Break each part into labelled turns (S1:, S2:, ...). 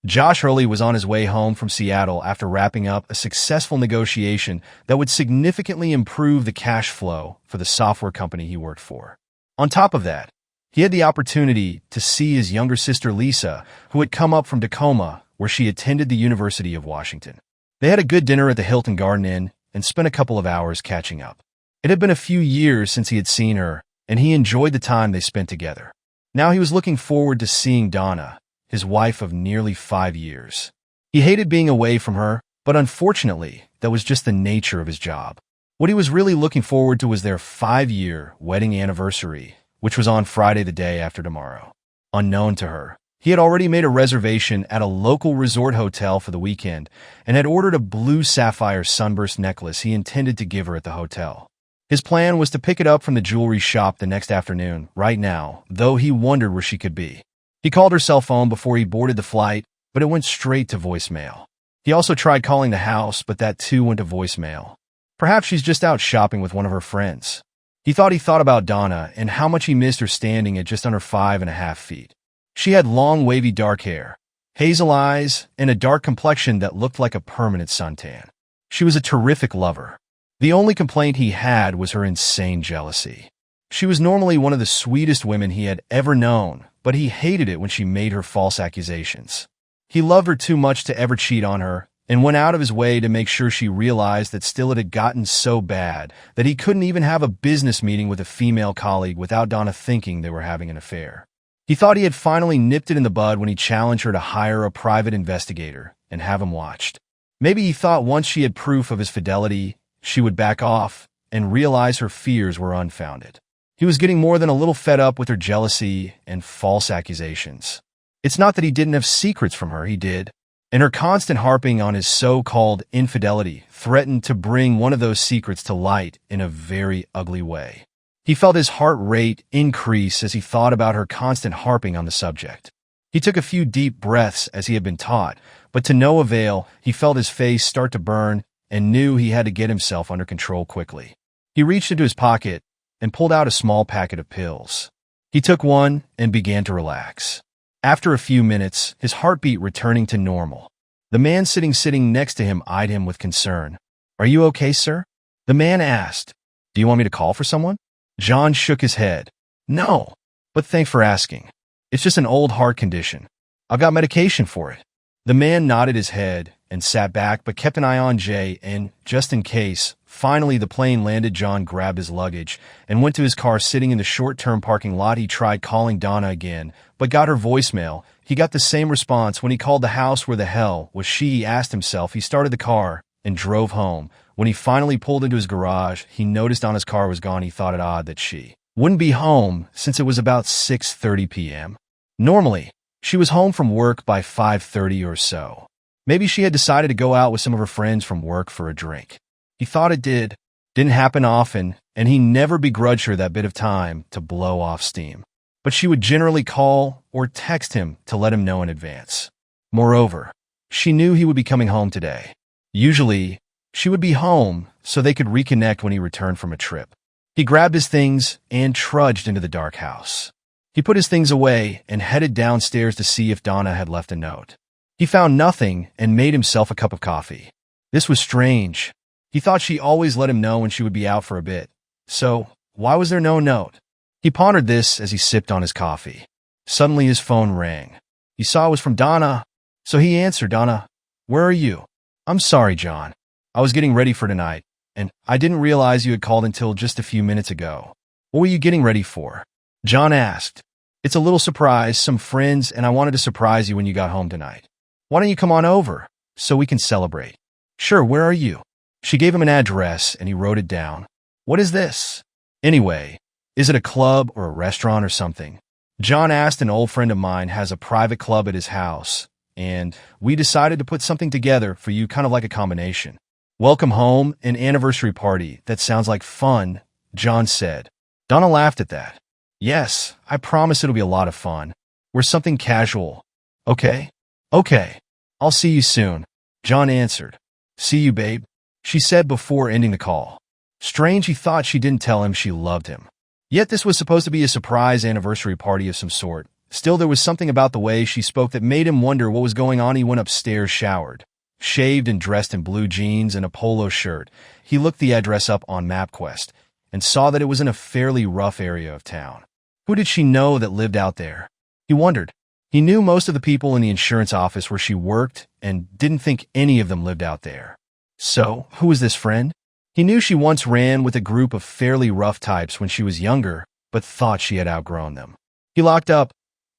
S1: Josh Hurley was on his way home from Seattle after wrapping up a successful negotiation that would significantly improve the cash flow for the software company he worked for. On top of that, he had the opportunity to see his younger sister Lisa, who had come up from Tacoma, where she attended the University of Washington. They had a good dinner at the Hilton Garden Inn and spent a couple of hours catching up. It had been a few years since he had seen her, and he enjoyed the time they spent together. Now he was looking forward to seeing Donna, his wife of nearly 5 years. He hated being away from her, but unfortunately, that was just the nature of his job. What he was really looking forward to was their 5-year wedding anniversary, which was on Friday the day after tomorrow. Unknown to her, he had already made a reservation at a local resort hotel for the weekend and had ordered a blue sapphire sunburst necklace he intended to give her at the hotel. His plan was to pick it up from the jewelry shop the next afternoon, right now, though he wondered where she could be. He called her cell phone before he boarded the flight, but it went straight to voicemail. He also tried calling the house, but that too went to voicemail. Perhaps she's just out shopping with one of her friends. He thought about Donna and how much he missed her standing at just under 5.5 feet. She had long, wavy dark hair, hazel eyes, and a dark complexion that looked like a permanent suntan. She was a terrific lover. The only complaint he had was her insane jealousy. She was normally one of the sweetest women he had ever known, but he hated it when she made her false accusations. He loved her too much to ever cheat on her, and went out of his way to make sure she realized that still it had gotten so bad that he couldn't even have a business meeting with a female colleague without Donna thinking they were having an affair. He thought he had finally nipped it in the bud when he challenged her to hire a private investigator and have him watched. Maybe he thought once she had proof of his fidelity, she would back off and realize her fears were unfounded. He was getting more than a little fed up with her jealousy and false accusations. It's not that he didn't have secrets from her, he did, and her constant harping on his so-called infidelity threatened to bring one of those secrets to light in a very ugly way. He felt his heart rate increase as he thought about her constant harping on the subject. He took a few deep breaths as he had been taught, but to no avail. He felt his face start to burn and knew he had to get himself under control quickly. He reached into his pocket and pulled out a small packet of pills. He took one and began to relax. After a few minutes, his heartbeat returning to normal. The man sitting next to him eyed him with concern. "Are you okay, sir?" The man asked. "Do you want me to call for someone?" John shook his head. "No, but thanks for asking. It's just an old heart condition. I've got medication for it." The man nodded his head and sat back but kept an eye on Jay and, just in case, finally the plane landed. John grabbed his luggage and went to his car sitting in the short-term parking lot. He tried calling Donna again, but got her voicemail. He got the same response when he called the house. Where the hell was she? He asked himself. He started the car and drove home. When he finally pulled into his garage, he noticed Donna's car was gone. He thought it odd that she wouldn't be home since it was about 6:30 p.m. Normally, she was home from work by 5:30 or so. Maybe she had decided to go out with some of her friends from work for a drink. He thought it didn't happen often, and he never begrudged her that bit of time to blow off steam. But she would generally call or text him to let him know in advance. Moreover, she knew he would be coming home today. Usually, she would be home so they could reconnect when he returned from a trip. He grabbed his things and trudged into the dark house. He put his things away and headed downstairs to see if Donna had left a note. He found nothing and made himself a cup of coffee. This was strange. He thought she always let him know when she would be out for a bit. So, why was there no note? He pondered this as he sipped on his coffee. Suddenly his phone rang. He saw it was from Donna, so he answered. "Donna, where are you?" "I'm sorry, John. I was getting ready for tonight, and I didn't realize you had called until just a few minutes ago." "What were you getting ready for?" John asked. "It's a little surprise, some friends, and I wanted to surprise you when you got home tonight. Why don't you come on over, so we can celebrate?" "Sure, where are you?" She gave him an address, and he wrote it down. "What is this? Anyway, is it a club or a restaurant or something?" John asked. "An old friend of mine has a private club at his house, and we decided to put something together for you, kind of like a combination. Welcome home, an anniversary party. That sounds like fun," John said. Donna laughed at that. "Yes, I promise it'll be a lot of fun. We're something casual." Okay, I'll see you soon," John answered. "See you, babe," she said before ending the call. Strange, he thought she didn't tell him she loved him. Yet this was supposed to be a surprise anniversary party of some sort, Still, there was something about the way she spoke that made him wonder what was going on. He went upstairs, showered, shaved and dressed in blue jeans and a polo shirt. He looked the address up on MapQuest and saw that it was in a fairly rough area of town. Who did she know that lived out there? He wondered. He knew most of the people in the insurance office where she worked and didn't think any of them lived out there. So, who was this friend? He knew she once ran with a group of fairly rough types when she was younger, but thought she had outgrown them. He locked up,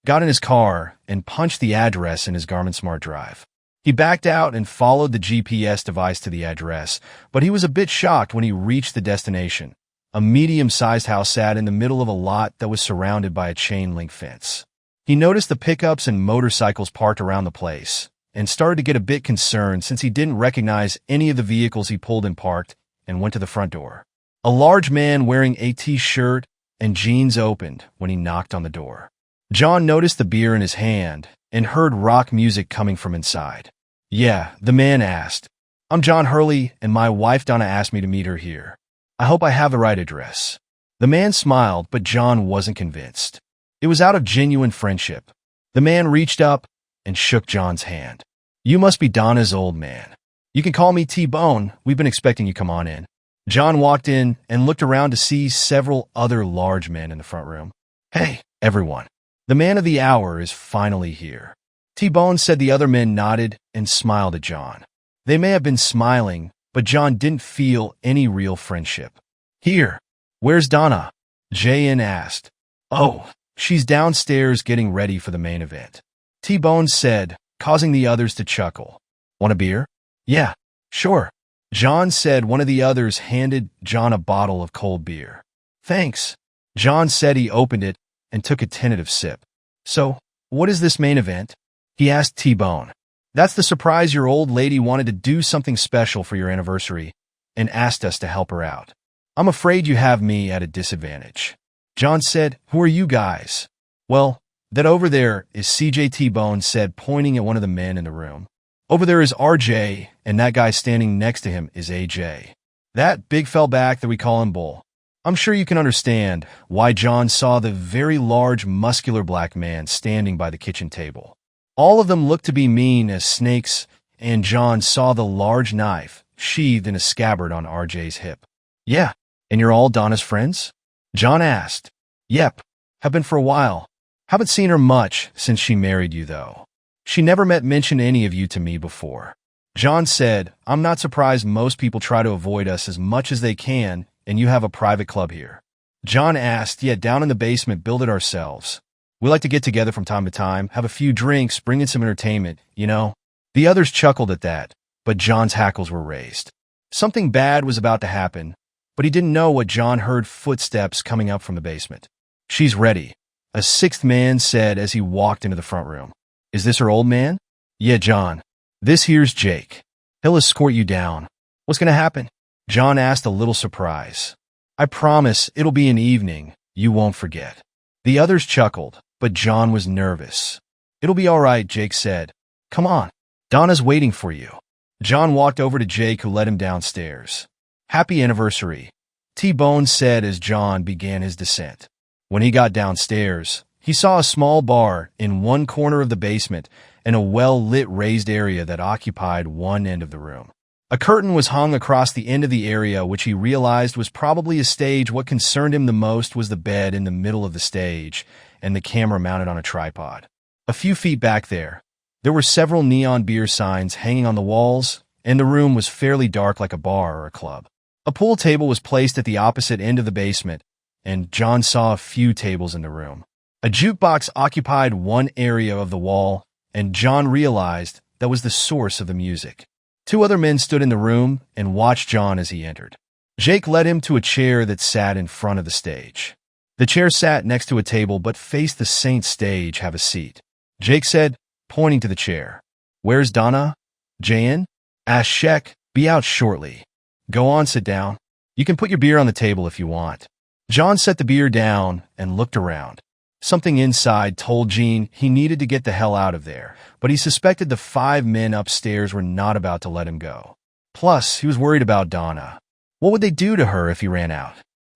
S1: got in his car, and punched the address in his Garmin Smart Drive. He backed out and followed the GPS device to the address, but he was a bit shocked when he reached the destination. A medium-sized house sat in the middle of a lot that was surrounded by a chain-link fence. He noticed the pickups and motorcycles parked around the place, and started to get a bit concerned since he didn't recognize any of the vehicles he pulled and parked, and went to the front door. A large man wearing a t-shirt and jeans opened when he knocked on the door. John noticed the beer in his hand and heard rock music coming from inside. "Yeah," the man asked. "I'm John Hurley, and my wife Donna asked me to meet her here. I hope I have the right address." The man smiled, but John wasn't convinced. It was out of genuine friendship. The man reached up and shook John's hand. "You must be Donna's old man. You can call me T-Bone. We've been expecting you. Come on in." John walked in and looked around to see several other large men in the front room. "Hey, everyone. The man of the hour is finally here." T-Bone said. The other men nodded and smiled at John. They may have been smiling, but John didn't feel any real friendship. "Here. Where's Donna?" J.N. asked. "Oh, she's downstairs getting ready for the main event," T-Bone said, causing the others to chuckle. "Want a beer?" "Yeah, sure." John said. One of the others handed John a bottle of cold beer. "Thanks." John said. He opened it and took a tentative sip. "So, what is this main event?" he asked T-Bone. "That's the surprise. Your old lady wanted to do something special for your anniversary and asked us to help her out. I'm afraid you have me at a disadvantage." John said. "Who are you guys?" "Well, that over there is CJ," T-Bone said, pointing at one of the men in the room. "Over there is RJ, and that guy standing next to him is AJ. That big fell back that we call him Bull." I'm sure you can understand why John saw the very large, muscular black man standing by the kitchen table. All of them looked to be mean as snakes, and John saw the large knife sheathed in a scabbard on RJ's hip. "Yeah, and you're all Donna's friends?" John asked. "Yep, have been for a while. Haven't seen her much since she married you, though. She never mentioned any of you to me before." John said. "I'm not surprised. Most people try to avoid us as much as they can, and you have a private club here." John asked. "Yeah, down in the basement, build it ourselves. We like to get together from time to time, have a few drinks, bring in some entertainment, you know." The others chuckled at that, but John's hackles were raised. Something bad was about to happen, but he didn't know what John heard footsteps coming up from the basement. "She's ready," a sixth man said as he walked into the front room. "Is this her old man?" "Yeah, John. This here's Jake. He'll escort you down." "What's going to happen?" John asked, a little surprised. "I promise it'll be an evening you won't forget." The others chuckled, but John was nervous. "It'll be all right," Jake said. "Come on. Donna's waiting for you." John walked over to Jake, who led him downstairs. "Happy anniversary," T-Bone said as John began his descent. When he got downstairs, he saw a small bar in one corner of the basement and a well-lit raised area that occupied one end of the room. A curtain was hung across the end of the area, which he realized was probably a stage. What concerned him the most was the bed in the middle of the stage and the camera mounted on a tripod. A few feet back there were several neon beer signs hanging on the walls, and the room was fairly dark, like a bar or a club. A pool table was placed at the opposite end of the basement, and John saw a few tables in the room. A jukebox occupied one area of the wall, and John realized that was the source of the music. Two other men stood in the room and watched John as he entered. Jake led him to a chair that sat in front of the stage. The chair sat next to a table but faced the Saint stage. "Have a seat," Jake said, pointing to the chair. "Where's Donna?" "Jan?" asked Shek. "Be out shortly." "Go on, sit down. You can put your beer on the table if you want." John set the beer down and looked around. Something inside told Gene he needed to get the hell out of there, but he suspected the 5 men upstairs were not about to let him go. Plus, he was worried about Donna. What would they do to her if he ran out?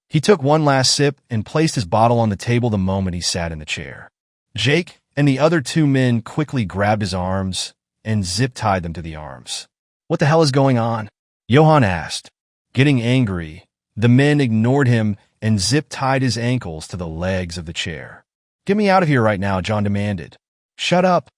S1: He took one last sip and placed his bottle on the table the moment he sat in the chair. Jake and the other two men quickly grabbed his arms and zip-tied them to the arms. "What the hell is going on?" Johann asked. Getting angry, the men ignored him and zip-tied his ankles to the legs of the chair. "Get me out of here right now," John demanded. "Shut up,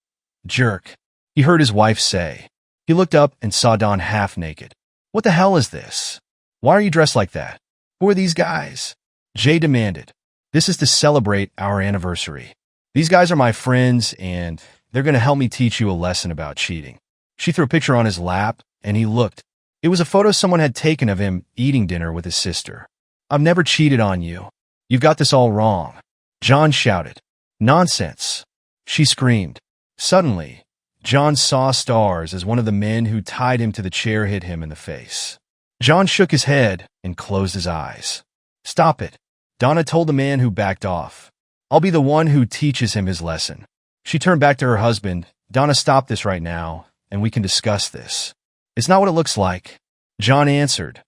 S1: jerk," he heard his wife say. He looked up and saw Don half naked. "What the hell is this? Why are you dressed like that? Who are these guys?" Jay demanded. "This is to celebrate our anniversary. These guys are my friends, and they're going to help me teach you a lesson about cheating." She threw a picture on his lap, and he looked. It was a photo someone had taken of him eating dinner with his sister. "I've never cheated on you. You've got this all wrong," John shouted. "Nonsense," she screamed. Suddenly, John saw stars as one of the men who tied him to the chair hit him in the face. John shook his head and closed his eyes. "Stop it," Donna told the man who backed off. "I'll be the one who teaches him his lesson." She turned back to her husband. "Donna, stop this right now, and we can discuss this." "It's not what it looks like," John answered.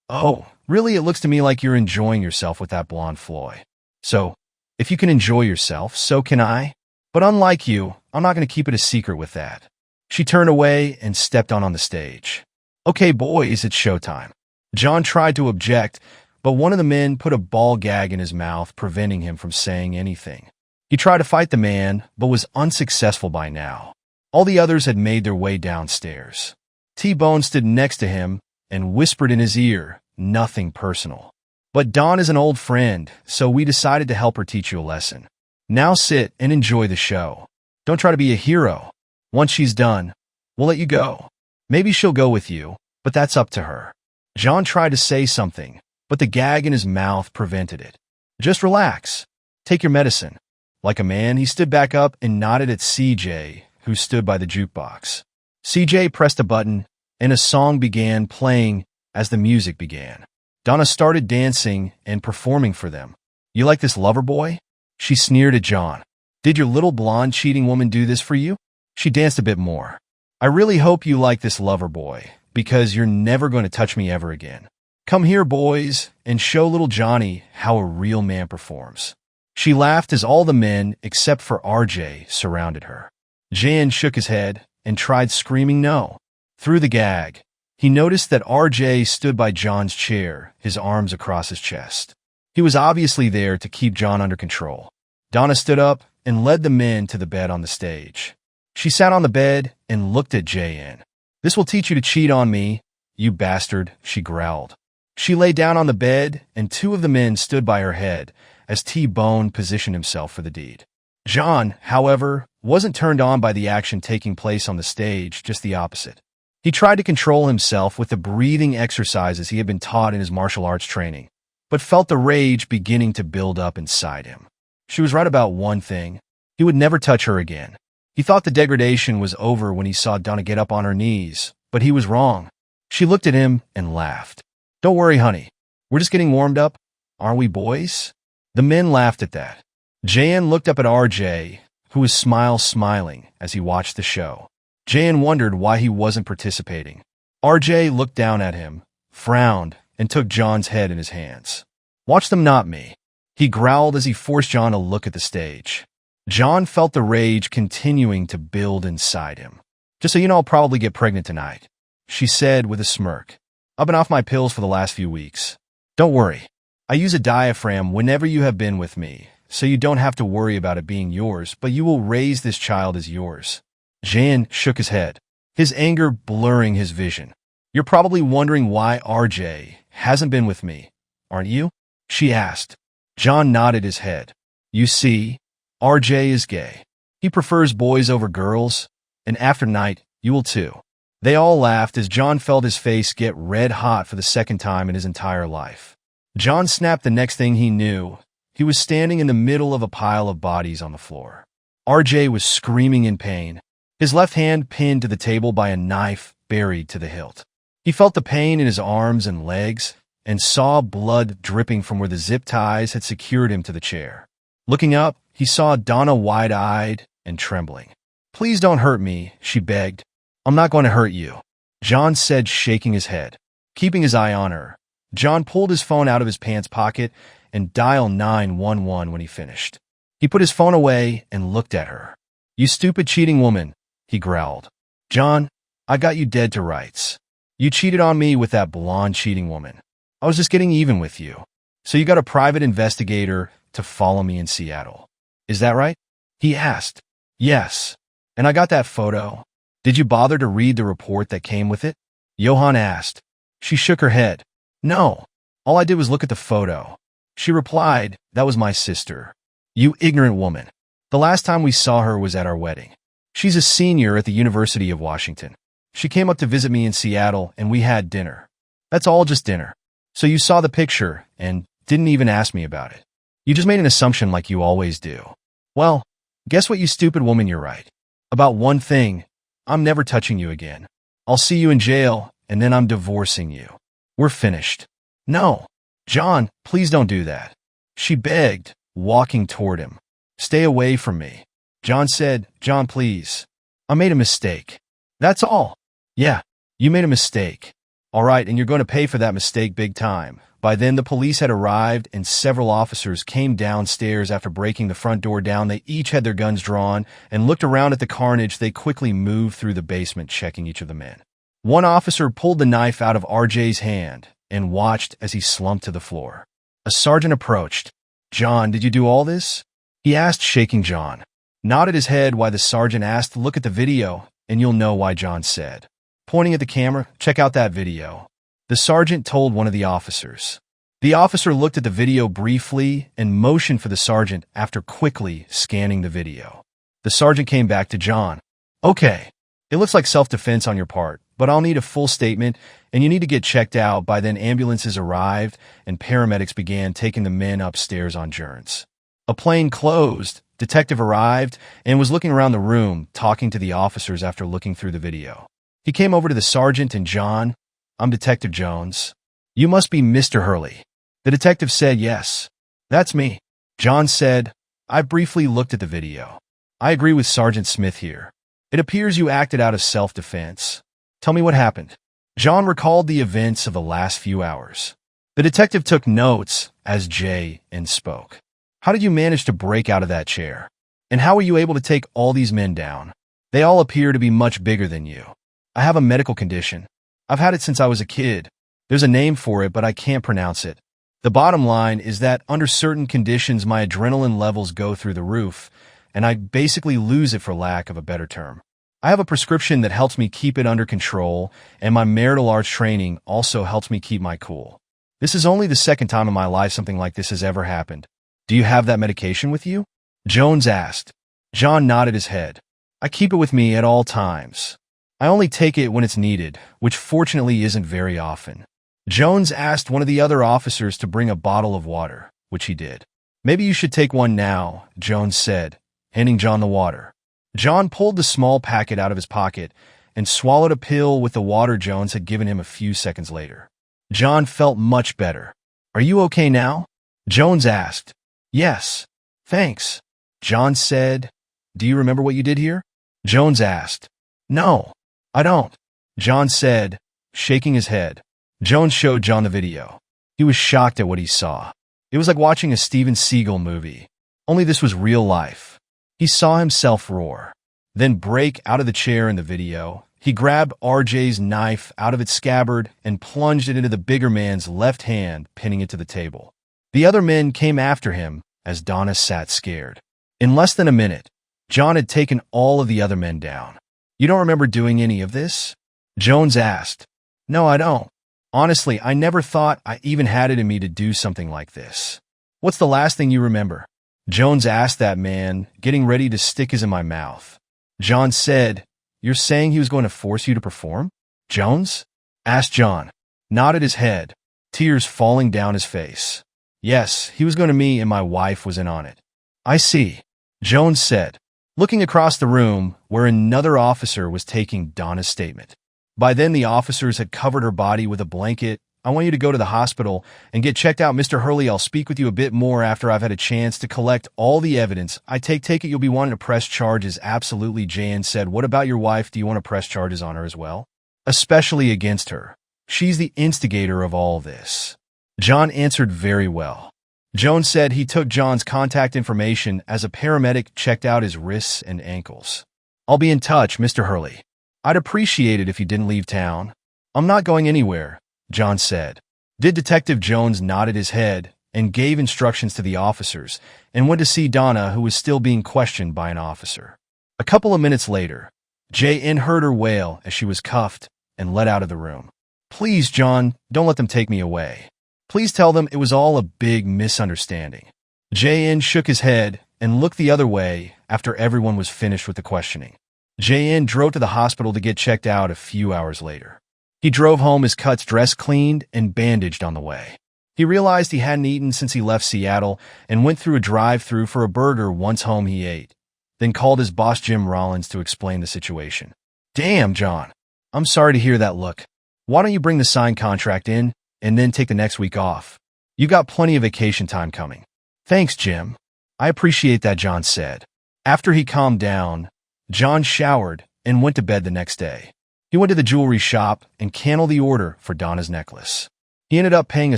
S1: "Oh, really? It looks to me like you're enjoying yourself with that blonde Floy. So, if you can enjoy yourself, so can I. But unlike you, I'm not going to keep it a secret with that." She turned away and stepped on the stage. "Okay, boys, it's showtime." John tried to object, but one of the men put a ball gag in his mouth, preventing him from saying anything. He tried to fight the man, but was unsuccessful by now. All the others had made their way downstairs. T-Bone stood next to him and whispered in his ear, "Nothing personal. But Dawn is an old friend, so we decided to help her teach you a lesson. Now sit and enjoy the show. Don't try to be a hero. Once she's done, we'll let you go. Maybe she'll go with you, but that's up to her." John tried to say something, but the gag in his mouth prevented it. "Just relax. Take your medicine." Like a man, he stood back up and nodded at CJ, who stood by the jukebox. CJ pressed a button, and a song began playing as the music began. Donna started dancing and performing for them. "You like this lover boy?" She sneered at John. "Did your little blonde cheating woman do this for you?" She danced a bit more. "I really hope you like this lover boy, because you're never going to touch me ever again. Come here, boys, and show little Johnny how a real man performs." She laughed as all the men, except for RJ, surrounded her. Jan shook his head and tried screaming no. Through the gag, he noticed that RJ stood by John's chair, his arms across his chest. He was obviously there to keep John under control. Donna stood up and led the men to the bed on the stage. She sat on the bed and looked at Jan. "This will teach you to cheat on me, you bastard," she growled. She lay down on the bed, and two of the men stood by her head as T-Bone positioned himself for the deed. John, however, wasn't turned on by the action taking place on the stage, just the opposite. He tried to control himself with the breathing exercises he had been taught in his martial arts training, but felt the rage beginning to build up inside him. She was right about one thing. He would never touch her again. He thought the degradation was over when he saw Donna get up on her knees, but he was wrong. She looked at him and laughed. "Don't worry, honey. We're just getting warmed up. Aren't we, boys?" The men laughed at that. Jan looked up at RJ, who was smiling as he watched the show. Jan wondered why he wasn't participating. RJ looked down at him, frowned, and took John's head in his hands. "Watch them, not me," he growled as he forced John to look at the stage. John felt the rage continuing to build inside him. "Just so you know, I'll probably get pregnant tonight," she said with a smirk. "I've been off my pills for the last few weeks. Don't worry. I use a diaphragm whenever you have been with me, so you don't have to worry about it being yours, but you will raise this child as yours." Jan shook his head, his anger blurring his vision. "You're probably wondering why RJ hasn't been with me, aren't you?" she asked. John nodded his head. "You see, RJ is gay. He prefers boys over girls, and after night, you will too." They all laughed as John felt his face get red hot for the second time in his entire life. John snapped the next thing he knew. He was standing in the middle of a pile of bodies on the floor. RJ was screaming in pain, his left hand pinned to the table by a knife buried to the hilt. He felt the pain in his arms and legs and saw blood dripping from where the zip ties had secured him to the chair. Looking up, he saw Donna wide-eyed and trembling. "Please don't hurt me," she begged. "I'm not going to hurt you," John said, shaking his head. Keeping his eye on her, John pulled his phone out of his pants pocket and dialed 911 when he finished. He put his phone away and looked at her. "You stupid cheating woman," he growled. "John, I got you dead to rights. You cheated on me with that blonde cheating woman. I was just getting even with you. So you got a private investigator to follow me in Seattle. Is that right?" He asked. "Yes. And I got that photo. Did you bother to read the report that came with it?" Johann asked. She shook her head. "No. All I did was look at the photo." She replied, "That was my sister." "You ignorant woman. The last time we saw her was at our wedding. She's a senior at the University of Washington. She came up to visit me in Seattle and we had dinner. That's all, just dinner. So you saw the picture and didn't even ask me about it. You just made an assumption like you always do. Well, guess what, you stupid woman, you're right. About one thing, I'm never touching you again. I'll see you in jail and then I'm divorcing you. We're finished." "No, John, please don't do that," she begged, walking toward him. "Stay away from me." John said, "John, please. I made a mistake. That's all." "Yeah, you made a mistake. All right, and you're going to pay for that mistake big time." By then, the police had arrived and several officers came downstairs after breaking the front door down. They each had their guns drawn and looked around at the carnage. They quickly moved through the basement, checking each of the men. One officer pulled the knife out of RJ's hand and watched as he slumped to the floor. A sergeant approached. "John, did you do all this?" he asked, shaking. John nodded his head while the sergeant asked, "Look at the video, and you'll know why," John said. Pointing at the camera, "Check out that video," the sergeant told one of the officers. The officer looked at the video briefly and motioned for the sergeant after quickly scanning the video. The sergeant came back to John. "Okay, it looks like self-defense on your part, but I'll need a full statement, and you need to get checked out." By then, ambulances arrived, and paramedics began taking the men upstairs on gurneys. A plainclothes detective arrived and was looking around the room, talking to the officers after looking through the video. He came over to the sergeant and John. "I'm Detective Jones. You must be Mr. Hurley." The detective said, "Yes, that's me." John said, "I briefly looked at the video. I agree with Sergeant Smith here. It appears you acted out of self-defense. Tell me what happened." John recalled the events of the last few hours. The detective took notes as J.N. spoke. "How did you manage to break out of that chair? And how were you able to take all these men down? They all appear to be much bigger than you." "I have a medical condition. I've had it since I was a kid. There's a name for it, but I can't pronounce it. The bottom line is that under certain conditions, my adrenaline levels go through the roof, and I basically lose it, for lack of a better term. I have a prescription that helps me keep it under control, and my martial arts training also helps me keep my cool. This is only the second time in my life something like this has ever happened. Do you have that medication with you?" Jones asked. John nodded his head. "I keep it with me at all times. I only take it when it's needed, which fortunately isn't very often." Jones asked one of the other officers to bring a bottle of water, which he did. "Maybe you should take one now," Jones said, handing John the water. John pulled the small packet out of his pocket and swallowed a pill with the water Jones had given him a few seconds later. John felt much better. "Are you okay now?" Jones asked. "Yes, thanks," John said. "Do you remember what you did here?" Jones asked. "No, I don't," John said, shaking his head. Jones showed John the video. He was shocked at what he saw. It was like watching a Steven Seagal movie, only this was real life. He saw himself roar, then break out of the chair in the video. He grabbed RJ's knife out of its scabbard and plunged it into the bigger man's left hand, pinning it to the table. The other men came after him as Donna sat scared. In less than a minute, John had taken all of the other men down. "You don't remember doing any of this?" Jones asked. "No, I don't. Honestly, I never thought I even had it in me to do something like this." "What's the last thing you remember?" Jones asked that man, getting ready to stick his in my mouth. John said, "You're saying he was going to force you to perform?" Jones asked. John nodded his head, tears falling down his face. "Yes, he was going to me and my wife was in on it." "I see," Jones said, looking across the room where another officer was taking Donna's statement. By then, the officers had covered her body with a blanket. "I want you to go to the hospital and get checked out, Mr. Hurley. I'll speak with you a bit more after I've had a chance to collect all the evidence. I take it you'll be wanting to press charges." "Absolutely," Jan said. "What about your wife? Do you want to press charges on her as well?" "Especially against her. She's the instigator of all this." John answered. "Very well. Jones said he took John's contact information as a paramedic checked out his wrists and ankles. "I'll be in touch, Mr. Hurley. I'd appreciate it if you didn't leave town." "I'm not going anywhere," John said. Detective Jones nodded his head and gave instructions to the officers and went to see Donna, who was still being questioned by an officer. A couple of minutes later, J.N. heard her wail as she was cuffed and led out of the room. "Please, John, don't let them take me away. Please tell them it was all a big misunderstanding." J.N. shook his head and looked the other way after everyone was finished with the questioning. J.N. drove to the hospital to get checked out a few hours later. He drove home, his cuts dressed, cleaned, and bandaged on the way. He realized he hadn't eaten since he left Seattle and went through a drive-thru for a burger once home he ate, then called his boss Jim Rollins to explain the situation. "Damn, John. I'm sorry to hear that. Look, why don't you bring the signed contract in and then take the next week off? You got plenty of vacation time coming." "Thanks, Jim. I appreciate that," John said. After he calmed down, John showered and went to bed the next day. He went to the jewelry shop and canceled the order for Donna's necklace. He ended up paying a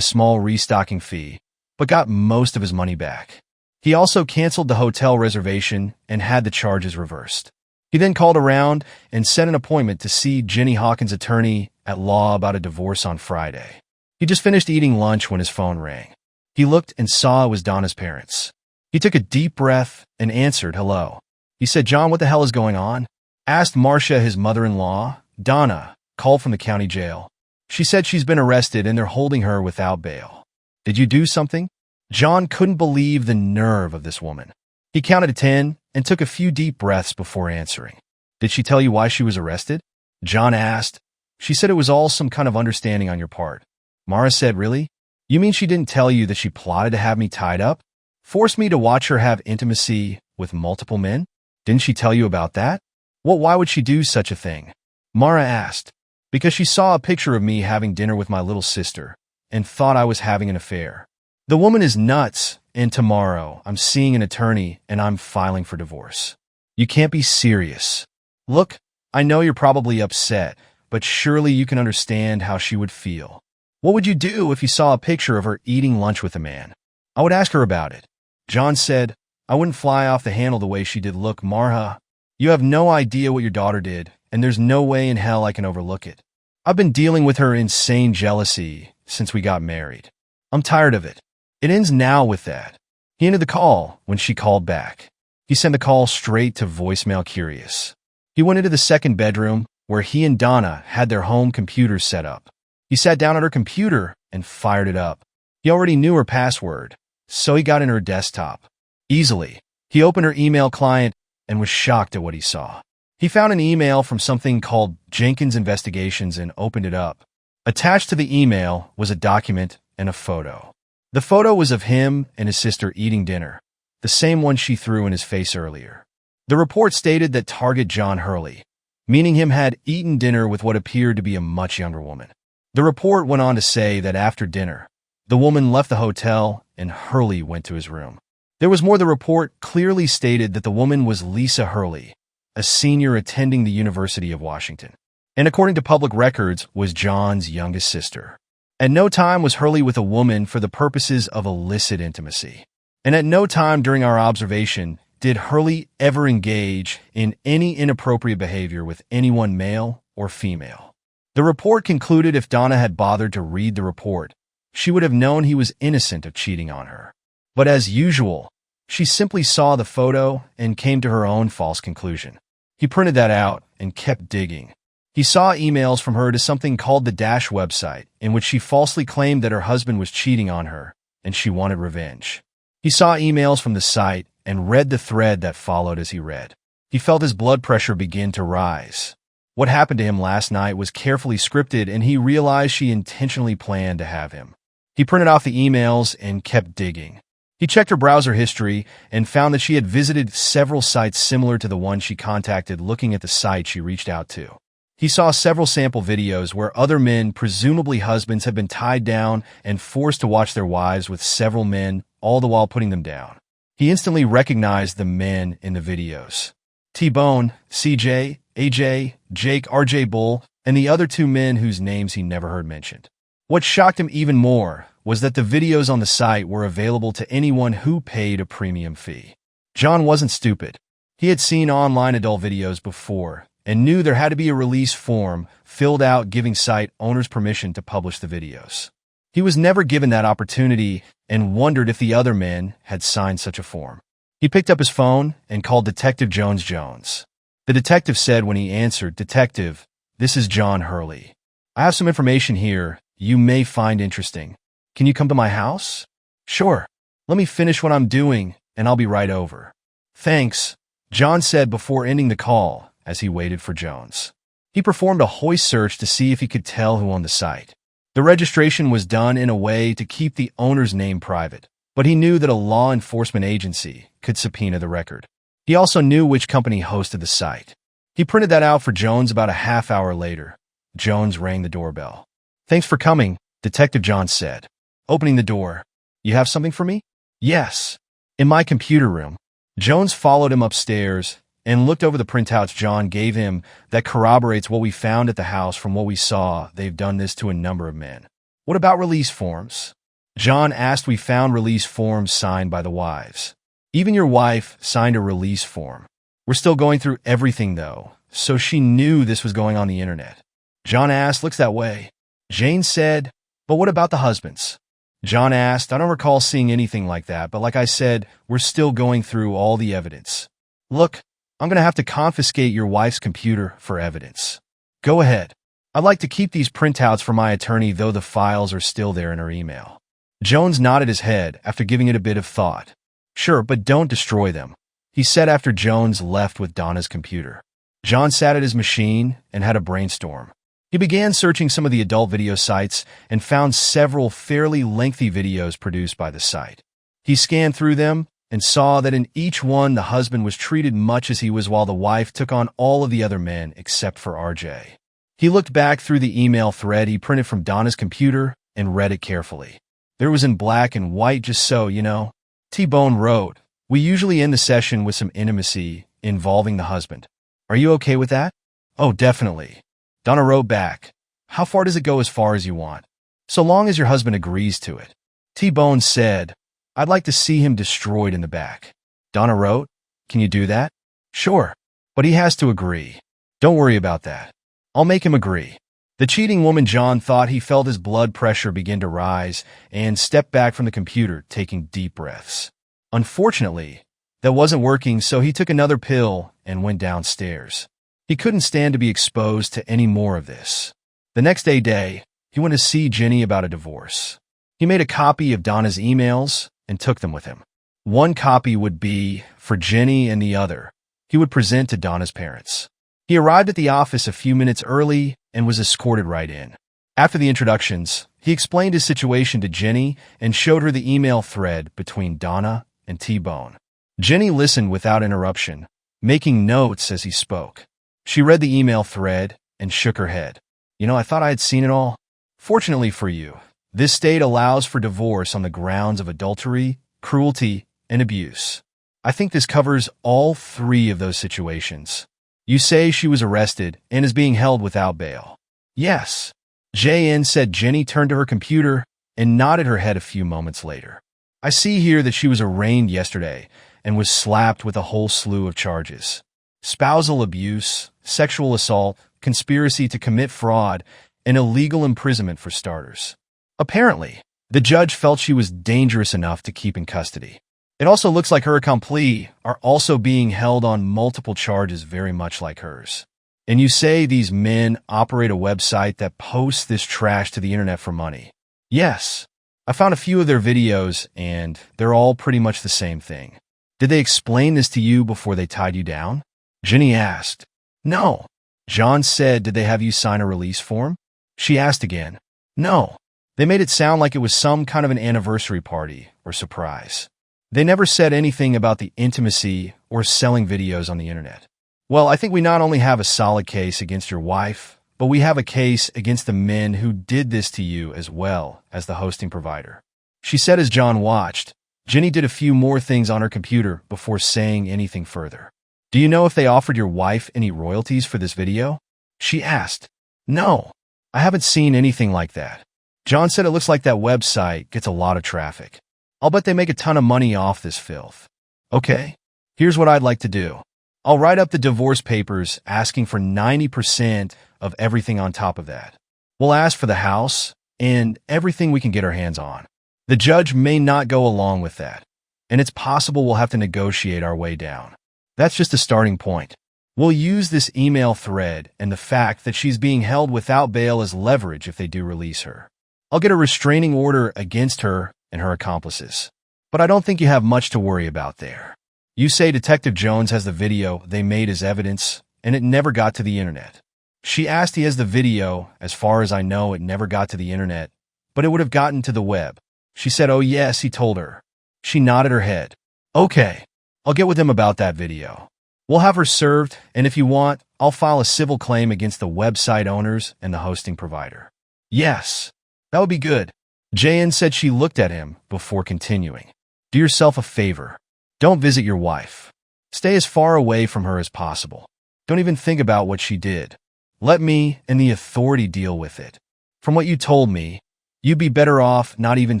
S1: small restocking fee, but got most of his money back. He also canceled the hotel reservation and had the charges reversed. He then called around and set an appointment to see Jenny Hawkins' attorney at law about a divorce on Friday. He just finished eating lunch when his phone rang. He looked and saw it was Donna's parents. He took a deep breath and answered, "Hello." He said, "John, what the hell is going on?" Asked Marcia, his mother-in-law. "Donna called from the county jail. She said she's been arrested and they're holding her without bail." "Did you do something?" John couldn't believe the nerve of this woman. He counted to 10 and took a few deep breaths before answering. "Did she tell you why she was arrested?" John asked. "She said it was all some kind of understanding on your part." Mara said, "Really? You mean she didn't tell you that she plotted to have me tied up? Force me to watch her have intimacy with multiple men? Didn't she tell you about that?" Why would she do such a thing?" Mara asked. "Because she saw a picture of me having dinner with my little sister and thought I was having an affair. The woman is nuts, and tomorrow I'm seeing an attorney and I'm filing for divorce." "You can't be serious." "Look, I know you're probably upset, but surely you can understand how she would feel. What would you do if you saw a picture of her eating lunch with a man?" "I would ask her about it." John said, "I wouldn't fly off the handle the way she did. Look, Marha, you have no idea what your daughter did, and there's no way in hell I can overlook it. I've been dealing with her insane jealousy since we got married. I'm tired of it. It ends now with that." He ended the call when she called back. He sent the call straight to voicemail, curious. He went into the second bedroom where he and Donna had their home computers set up. He sat down at her computer and fired it up. He already knew her password, so he got in her desktop. Easily, he opened her email client and was shocked at what he saw. He found an email from something called Jenkins Investigations and opened it up. Attached to the email was a document and a photo. The photo was of him and his sister eating dinner, the same one she threw in his face earlier. The report stated that target John Hurley, meaning him, had eaten dinner with what appeared to be a much younger woman. The report went on to say that after dinner, the woman left the hotel and Hurley went to his room. There was more. The report clearly stated that the woman was Lisa Hurley, a senior attending the University of Washington, and according to public records, was John's youngest sister. At no time was Hurley with a woman for the purposes of illicit intimacy. And at no time during our observation did Hurley ever engage in any inappropriate behavior with anyone, male or female. The report concluded if Donna had bothered to read the report, she would have known he was innocent of cheating on her. But as usual, she simply saw the photo and came to her own false conclusion. He printed that out and kept digging. He saw emails from her to something called the Dash website, in which she falsely claimed that her husband was cheating on her and she wanted revenge. He saw emails from the site and read the thread that followed. As he read, he felt his blood pressure begin to rise. What happened to him last night was carefully scripted, and he realized she intentionally planned to have him. He printed off the emails and kept digging. He checked her browser history and found that she had visited several sites similar to the one she contacted. Looking at the site she reached out to, he saw several sample videos where other men, presumably husbands, had been tied down and forced to watch their wives with several men, all the while putting them down. He instantly recognized the men in the videos: T-Bone, CJ, AJ, Jake, RJ Bull, and the other two men whose names he never heard mentioned. What shocked him even more was that the videos on the site were available to anyone who paid a premium fee. John wasn't stupid. He had seen online adult videos before and knew there had to be a release form filled out giving site owners permission to publish the videos. He was never given that opportunity and wondered if the other men had signed such a form. He picked up his phone and called Detective Jones. The detective said when he answered, "Detective, this is John Hurley. I have some information here you may find interesting. Can you come to my house?" "Sure. Let me finish what I'm doing, and I'll be right over." "Thanks," John said before ending the call as he waited for Jones. He performed a hoist search to see if he could tell who owned the site. The registration was done in a way to keep the owner's name private, but he knew that a law enforcement agency could subpoena the record. He also knew which company hosted the site. He printed that out for Jones about a half hour later. Jones rang the doorbell. "Thanks for coming," Detective John said, opening the door. "You have something for me?" "Yes. In my computer room." Jones followed him upstairs and looked over the printouts John gave him that corroborates what we found at the house. From what we saw, they've done this to a number of men. "What about release forms?" John asked. "We found release forms signed by the wives. Even your wife signed a release form. We're still going through everything, though, so she knew this was going on the internet." John asked. "Looks that way." Jane said, "But what about the husbands?" John asked. "I don't recall seeing anything like that, but like I said, we're still going through all the evidence." "Look, I'm going to have to confiscate your wife's computer for evidence." "Go ahead. I'd like to keep these printouts for my attorney, though the files are still there in her email." Jones nodded his head after giving it a bit of thought. "Sure, but don't destroy them," he said after Jones left with Donna's computer. John sat at his machine and had a brainstorm. He began searching some of the adult video sites and found several fairly lengthy videos produced by the site. He scanned through them and saw that in each one the husband was treated much as he was, while the wife took on all of the other men except for RJ. He looked back through the email thread he printed from Donna's computer and read it carefully. There was in black and white, "Just so you know," T-Bone wrote, "We usually end the session with some intimacy involving the husband. Are you okay with that?" "Oh, definitely." Donna wrote back, "How far does it go?" "As far as you want, so long as your husband agrees to it." T-Bone said, "I'd like to see him destroyed in the back." Donna wrote, "Can you do that?" "Sure, but he has to agree." "Don't worry about that. I'll make him agree." The cheating woman. John thought he felt his blood pressure begin to rise and stepped back from the computer, taking deep breaths. Unfortunately, that wasn't working, so he took another pill and went downstairs. He couldn't stand to be exposed to any more of this. The next day, he went to see Jenny about a divorce. He made a copy of Donna's emails and took them with him. One copy would be for Jenny and the other he would present to Donna's parents. He arrived at the office a few minutes early and was escorted right in. After the introductions, he explained his situation to Jenny and showed her the email thread between Donna and T-Bone. Jenny listened without interruption, making notes as he spoke. She read the email thread and shook her head. I thought I had seen it all." "Fortunately for you, this state allows for divorce on the grounds of adultery, cruelty, and abuse. I think this covers all three of those situations. You say she was arrested and is being held without bail?" "Yes." JN said. Jenny turned to her computer and nodded her head a few moments later. "I see here that she was arraigned yesterday and was slapped with a whole slew of charges. Spousal abuse, sexual assault, conspiracy to commit fraud, and illegal imprisonment for starters. Apparently, the judge felt she was dangerous enough to keep in custody. It also looks like her accomplices are also being held on multiple charges very much like hers. And you say these men operate a website that posts this trash to the internet for money?" "Yes. I found a few of their videos, and they're all pretty much the same thing." "Did they explain this to you before they tied you down?" Jenny asked. "No." John said. "Did they have you sign a release form?" She asked again. "No. They made it sound like it was some kind of an anniversary party or surprise. They never said anything about the intimacy or selling videos on the internet." "Well, I think we not only have a solid case against your wife, but we have a case against the men who did this to you as well as the hosting provider," she said as John watched. Jenny did a few more things on her computer before saying anything further. "Do you know if they offered your wife any royalties for this video?" she asked. "No, I haven't seen anything like that." John said it looks like that website gets a lot of traffic. I'll bet they make a ton of money off this filth. Okay, here's what I'd like to do. I'll write up the divorce papers asking for 90% of everything on top of that. We'll ask for the house and everything we can get our hands on. The judge may not go along with that, and it's possible we'll have to negotiate our way down. That's just a starting point. We'll use this email thread and the fact that she's being held without bail as leverage if they do release her. I'll get a restraining order against her and her accomplices. But I don't think you have much to worry about there. You say Detective Jones has the video they made as evidence, and it never got to the internet. She asked he has the video. As far as I know, it never got to the internet, but it would have gotten to the web. She said, oh yes, he told her. She nodded her head. Okay, I'll get with him about that video. We'll have her served, and if you want, I'll file a civil claim against the website owners and the hosting provider. Yes, that would be good. Jan said. She looked at him before continuing. Do yourself a favor. Don't visit your wife. Stay as far away from her as possible. Don't even think about what she did. Let me and the authority deal with it. From what you told me, you'd be better off not even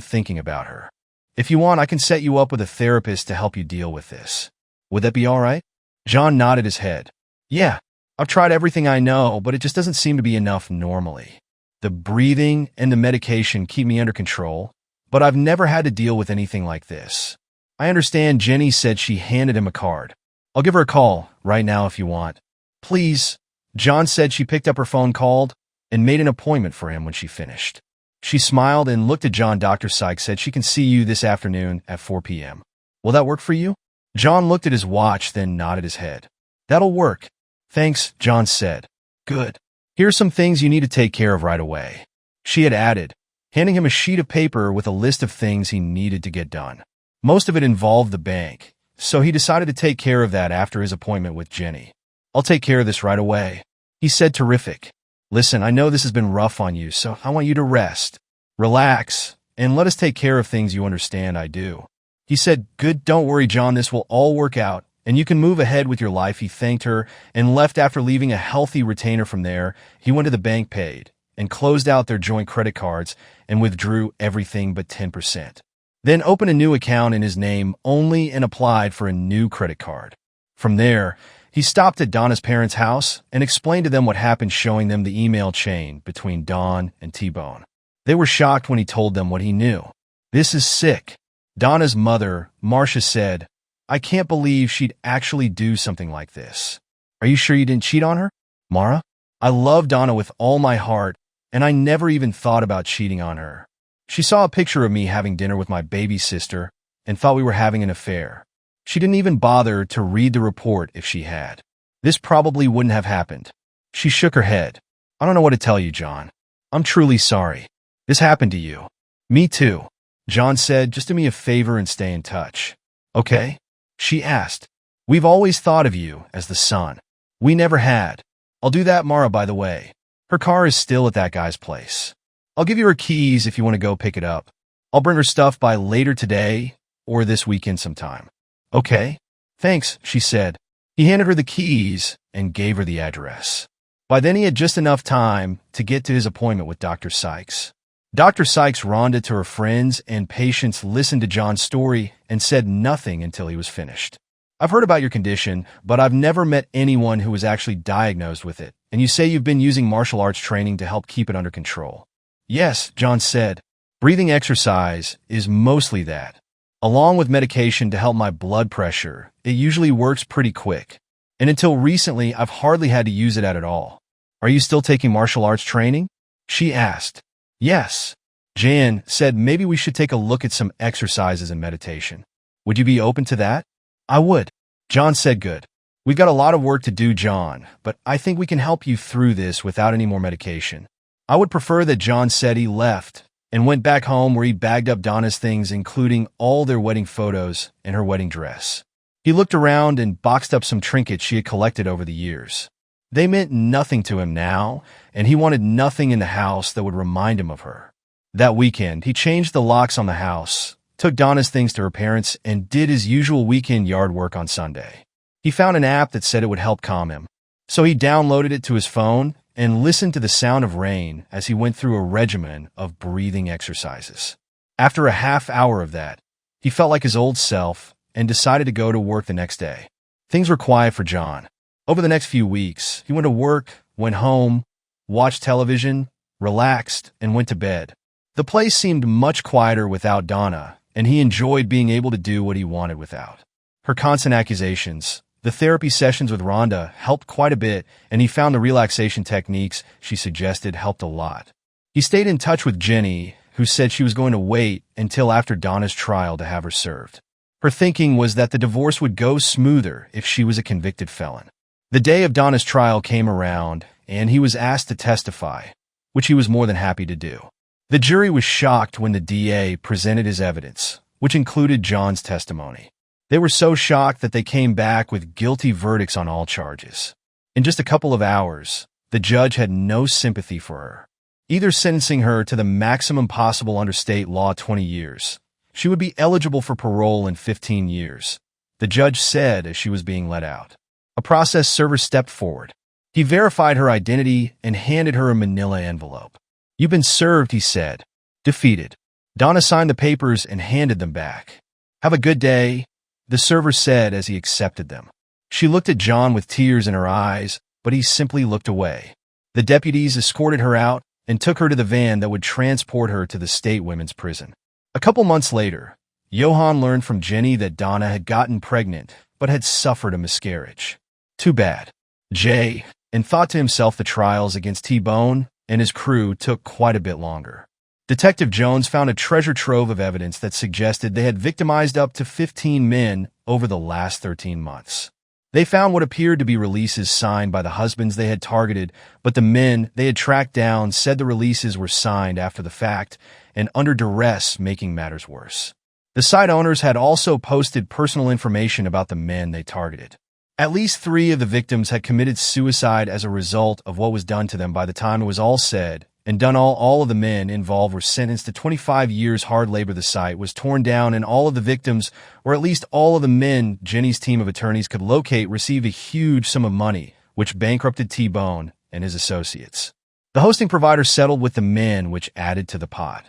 S1: thinking about her. If you want, I can set you up with a therapist to help you deal with this. Would that be all right? John nodded his head. Yeah, I've tried everything I know, but it just doesn't seem to be enough normally. The breathing and the medication keep me under control, but I've never had to deal with anything like this. I understand. Jenny said. She handed him a card. I'll give her a call right now if you want. Please. John said. She picked up her phone, called, and made an appointment for him when she finished. She smiled and looked at John. Dr. Sykes said she can see you this afternoon at 4 p.m. Will that work for you? John looked at his watch, then nodded his head. That'll work. Thanks, John said. Good. Here's some things you need to take care of right away. She had added, handing him a sheet of paper with a list of things he needed to get done. Most of it involved the bank, so he decided to take care of that after his appointment with Jenny. I'll take care of this right away. He said. Terrific. Listen, I know this has been rough on you, so I want you to rest, relax, and let us take care of things you understand I do. He said. Good, don't worry, John, this will all work out, and you can move ahead with your life. He thanked her and left after leaving a healthy retainer. From there, he went to the bank, paid, and closed out their joint credit cards and withdrew everything but 10%. Then opened a new account in his name only and applied for a new credit card. From there, he stopped at Donna's parents' house and explained to them what happened, showing them the email chain between Dawn and T-Bone. They were shocked when he told them what he knew. This is sick. Donna's mother, Marcia, said, I can't believe she'd actually do something like this. Are you sure you didn't cheat on her? Mara? I love Donna with all my heart, and I never even thought about cheating on her. She saw a picture of me having dinner with my baby sister and thought we were having an affair. She didn't even bother to read the report if she had. This probably wouldn't have happened. She shook her head. I don't know what to tell you, John. I'm truly sorry. This happened to you. Me too. John said. Just do me a favor and stay in touch. Okay? She asked. We've always thought of you as the son. We never had. I'll do that. Mara, by the way, her car is still at that guy's place. I'll give you her keys if you want to go pick it up. I'll bring her stuff by later today or this weekend sometime. Okay? Thanks, she said. He handed her the keys and gave her the address. By then he had just enough time to get to his appointment with Dr. Sykes. Dr. Sykes ronded to her friends and patients, listened to John's story, and said nothing until he was finished. I've heard about your condition, but I've never met anyone who was actually diagnosed with it, and you say you've been using martial arts training to help keep it under control. Yes, John said. Breathing exercise is mostly that. Along with medication to help my blood pressure, it usually works pretty quick. And until recently, I've hardly had to use it at all. Are you still taking martial arts training? She asked. Yes. Jan said maybe we should take a look at some exercises and meditation. Would you be open to that? I would. John said. Good. We've got a lot of work to do, John, but I think we can help you through this without any more medication. I would prefer that. John said. He left and went back home where he bagged up Donna's things, including all their wedding photos and her wedding dress. He looked around and boxed up some trinkets she had collected over the years. They meant nothing to him now, and he wanted nothing in the house that would remind him of her. That weekend, he changed the locks on the house, took Donna's things to her parents, and did his usual weekend yard work on Sunday. He found an app that said it would help calm him, so he downloaded it to his phone and listened to the sound of rain as he went through a regimen of breathing exercises. After a half hour of that, he felt like his old self and decided to go to work the next day. Things were quiet for John. Over the next few weeks, he went to work, went home, watched television, relaxed, and went to bed. The place seemed much quieter without Donna, and he enjoyed being able to do what he wanted without her constant accusations. The therapy sessions with Rhonda helped quite a bit, and he found the relaxation techniques she suggested helped a lot. He stayed in touch with Jenny, who said she was going to wait until after Donna's trial to have her served. Her thinking was that the divorce would go smoother if she was a convicted felon. The day of Donna's trial came around, and he was asked to testify, which he was more than happy to do. The jury was shocked when the DA presented his evidence, which included John's testimony. They were so shocked that they came back with guilty verdicts on all charges. In just a couple of hours, the judge had no sympathy for her, either sentencing her to the maximum possible under state law 20 years. She would be eligible for parole in 15 years, the judge said as she was being let out. A process server stepped forward. He verified her identity and handed her a manila envelope. "You've been served," he said. Defeated, Donna signed the papers and handed them back. "Have a good day," the server said as he accepted them. She looked at John with tears in her eyes, but he simply looked away. The deputies escorted her out and took her to the van that would transport her to the state women's prison. A couple months later, Johan learned from Jenny that Donna had gotten pregnant but had suffered a miscarriage. Too bad. Jay, and thought to himself the trials against T-Bone and his crew took quite a bit longer. Detective Jones found a treasure trove of evidence that suggested they had victimized up to 15 men over the last 13 months. They found what appeared to be releases signed by the husbands they had targeted, but the men they had tracked down said the releases were signed after the fact and under duress, making matters worse. The site owners had also posted personal information about the men they targeted. At least 3 of the victims had committed suicide as a result of what was done to them by the time it was all said and done. All of the men involved were sentenced to 25 years hard labor. The site was torn down, and all of the victims, or at least all of the men Jenny's team of attorneys could locate, received a huge sum of money, which bankrupted T-Bone and his associates. The hosting provider settled with the men, which added to the pot.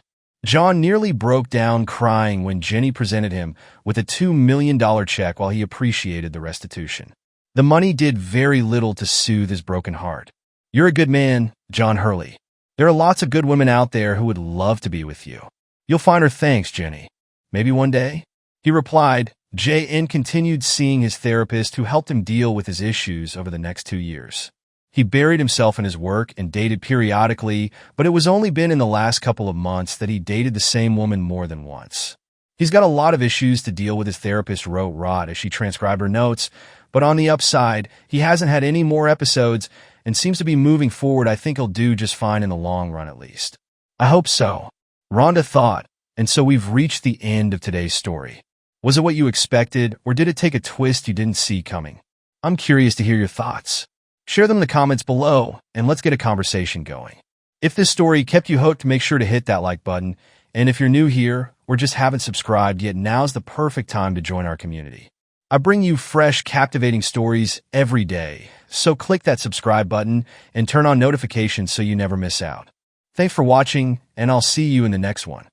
S1: John nearly broke down crying when Jenny presented him with a $2 million check while he appreciated the restitution. The money did very little to soothe his broken heart. "You're a good man, John Hurley. There are lots of good women out there who would love to be with you. You'll find her. Thanks, Jenny. Maybe one day," he replied. J.N. continued seeing his therapist, who helped him deal with his issues over the next 2 years. He buried himself in his work and dated periodically, but it was only been in the last couple of months that he dated the same woman more than once. "He's got a lot of issues to deal with," his therapist wrote Rod as she transcribed her notes, "but on the upside, he hasn't had any more episodes and seems to be moving forward. I think he'll do just fine in the long run, at least." "I hope so," Rhonda thought. And so we've reached the end of today's story. Was it what you expected, or did it take a twist you didn't see coming? I'm curious to hear your thoughts. Share them in the comments below, and let's get a conversation going. If this story kept you hooked, make sure to hit that like button. And if you're new here or just haven't subscribed yet, now's the perfect time to join our community. I bring you fresh, captivating stories every day, so click that subscribe button and turn on notifications so you never miss out. Thanks for watching, and I'll see you in the next one.